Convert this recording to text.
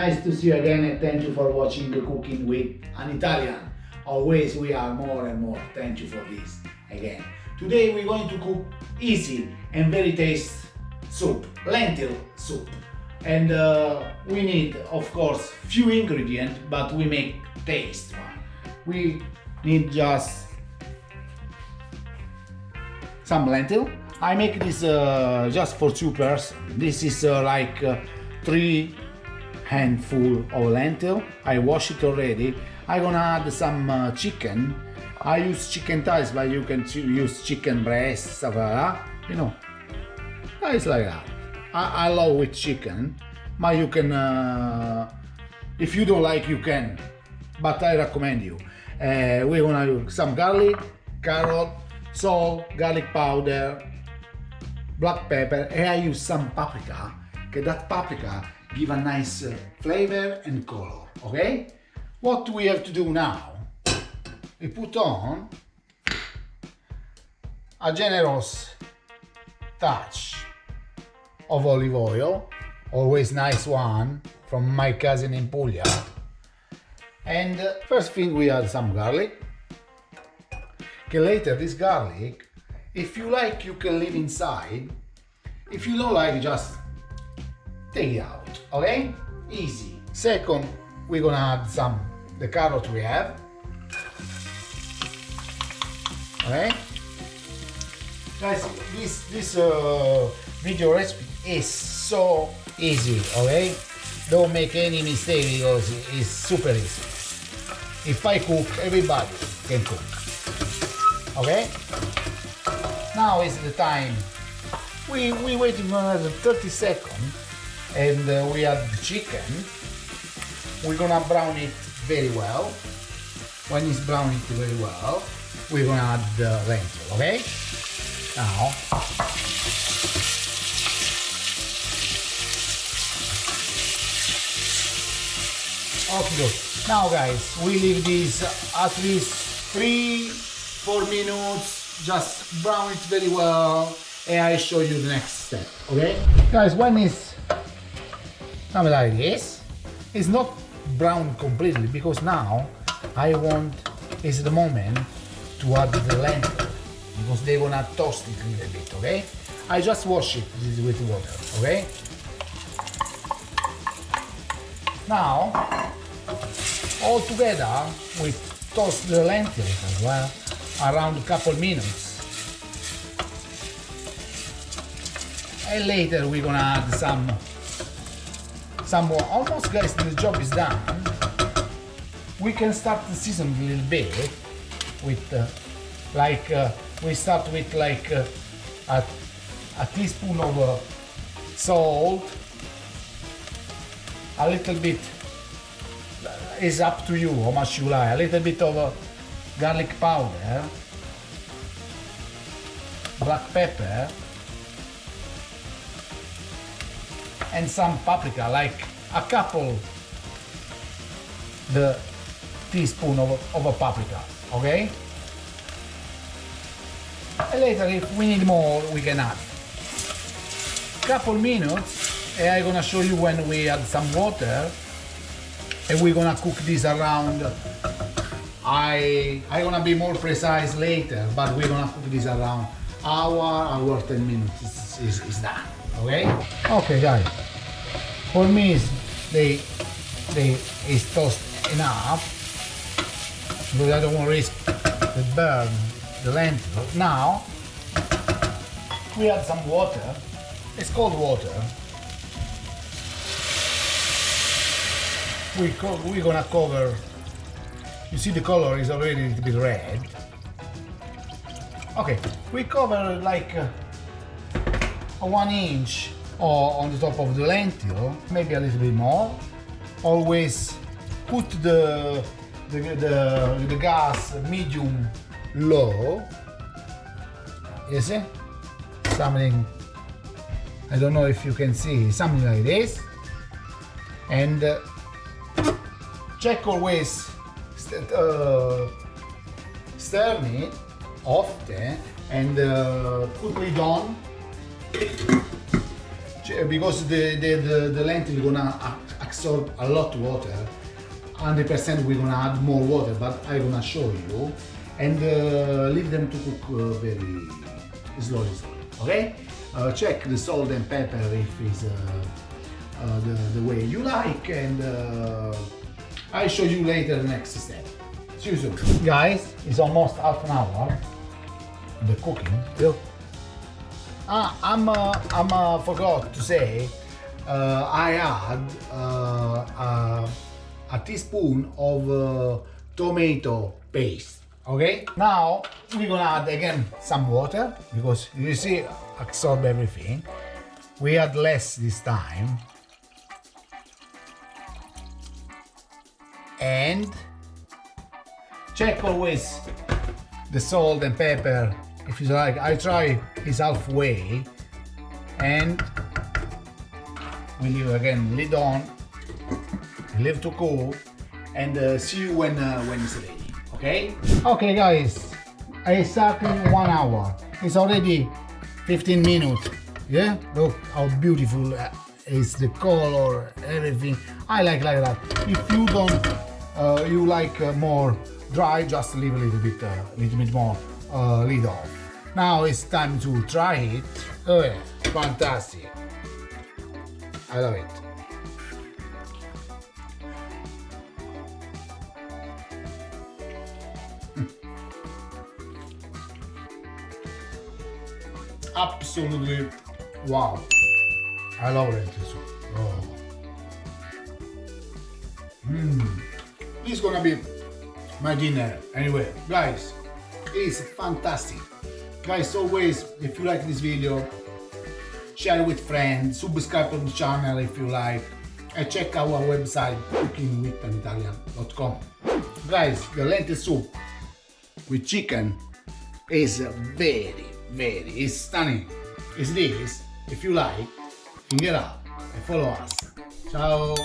nice to see you again and thank you for watching Cooking with an Italian. Always we are more and more. Thank you for this again. Today we're going to cook easy and very tasty soup, lentil soup. And we need, of course, few ingredients, but we make taste one. We need just some lentil. I make this just for 2 persons. This is like 3 handful of lentil. I wash it already. I'm gonna add some chicken. I use chicken thighs, but you can use chicken breast, stuff like that. You know, it's like that. I love with chicken, but you can, if you don't like, you can. But I recommend you. We're gonna use some garlic, carrot, salt, garlic powder, black pepper, and I use some paprika, because that paprika give a nice flavor and color, okay? What we have to do now, we put on a generous touch of olive oil, always nice one, from my cousin in Puglia. And first thing we add some garlic. Okay, later this garlic, if you like, you can leave inside. If you don't like, just take it out, okay? Easy. Second, we're gonna add the carrot we have. Okay? Guys, this video recipe is so easy, okay? Don't make any mistake because it's super easy. If I cook, everybody can cook. Okay? Now is the time. We waiting for another 30 seconds and we add the chicken. We're gonna brown it very well. When it's browned very well, we're gonna add the lentil, okay? Now, okay, good. Now guys, we leave this at least 3-4 minutes, just brown it very well, and I show you the next step, okay? Guys, when it's something like this, it's not brown completely, because now I want, is the moment to add the lentil, because they're gonna toast it a little bit, okay? I just wash it with water, okay? Now, all together, we toast the lentils as well, around a couple minutes. And later we're gonna add some more. Almost, guys, the job is done. We can start the season a little bit with we start with like a teaspoon of salt, a little bit, is up to you how much you like, a little bit of garlic powder, black pepper, and some paprika, like a couple the teaspoon of a paprika, okay? And later, if we need more, we can add. Couple minutes, and I'm gonna show you when we add some water, and we're gonna cook this around. I'm gonna be more precise later, but we're gonna cook this around hour 10 minutes. Is done, okay? Okay, guys. For me, it's toast enough, because I don't want to risk to burn the lentil. Now we add some water. It's cold water. We're gonna cover. You see the color is already a little bit red. Okay, we cover like a 1 inch on the top of the lentil, maybe a little bit more. Always put the gas medium low. You see? Something, I don't know if you can see, something like this. And check always, stir it often, and put lid on, because the lentil is gonna absorb a lot of water. 100% we're gonna add more water, but I'm gonna show you and leave them to cook very slowly. Okay? Check the salt and pepper if it's the way you like, and I'll show you later the next step. See you soon. Guys, it's almost half an hour. The cooking. Yep. I'm forgot to say, I add a teaspoon of tomato paste. Okay, now we're gonna add again some water because you see absorb everything. We add less this time, and check always the salt and pepper. If you like, I try is halfway, and we leave again lid on, leave to cool, and see you when it's ready. Okay? Okay guys, exactly 1 hour. It's already 15 minutes. Yeah? Look how beautiful is the color, everything. I like that. If you don't, you like more dry, just leave a little bit more lid off. Now it's time to try it. Oh yeah, fantastic. I love it. Absolutely wow. I love lentil soup. Oh. This is gonna be my dinner anyway. Guys, it's fantastic. Guys, always, if you like this video, share it with friends, subscribe to the channel if you like, and check our website cookingwithanitalian.com. Guys, the lentil soup with chicken is very it's stunning. It's this. If you like, finger up and follow us. Ciao.